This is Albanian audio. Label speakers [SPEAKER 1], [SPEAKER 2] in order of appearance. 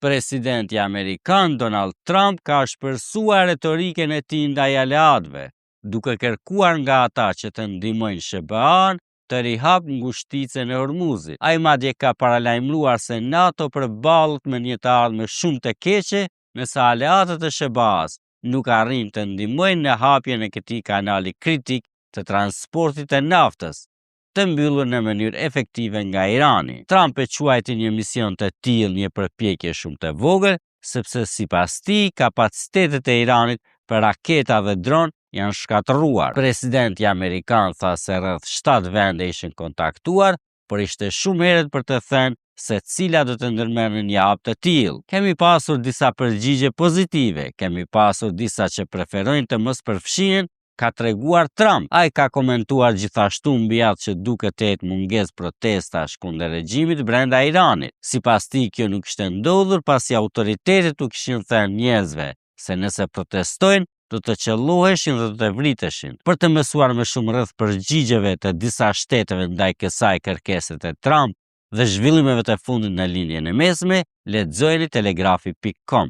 [SPEAKER 1] Presidenti Amerikan Donald Trump ka shpërsuar retoriken e tij ndaj aleatëve, duke kërkuar nga ata që të ndihmojnë SBA-n të rihap ngushticën e Hormuzit. Ai madje ka paralajmëruar se NATO përballet me një të ardhme shumë të keqe nëse aleatët e SBA-s nuk arrin të ndihmojnë në hapjen e këtij kanali kritik të transportit të naftës, të mbyllur në mënyrë efektive nga Irani. Trump e quajti një mision të tillë një përpjekje shumë të vogël, sepse sipas tij kapacitetet e Iranit për raketa dhe dron janë shkatëruar. Presidenti Amerikan tha se rreth 7 vende ishin kontaktuar, por ishte shumë herët për të thënë se cila do të ndërmerrnin një hap të tillë. Kemi pasur disa përgjigje pozitive, kemi pasur disa që preferojnë të mos përfshihen, ka treguar Trump. Ai ka komentuar gjithashtu mbi atë që duket të jetë mungesë protestash kundër regjimit brenda Iranit. Sipas tij kjo nuk ishte ndodhur pasi autoritetet u kishin thënë njerëzve se nëse protestojnë do të qelloheshin dhe do të vriteshin. Për të mësuar më shumë rreth përgjigjeve të disa shteteve ndaj kësaj kërkese të Trump dhe zhvillimeve të fundit në linjën e mesme, lexojeni telegrafi.com.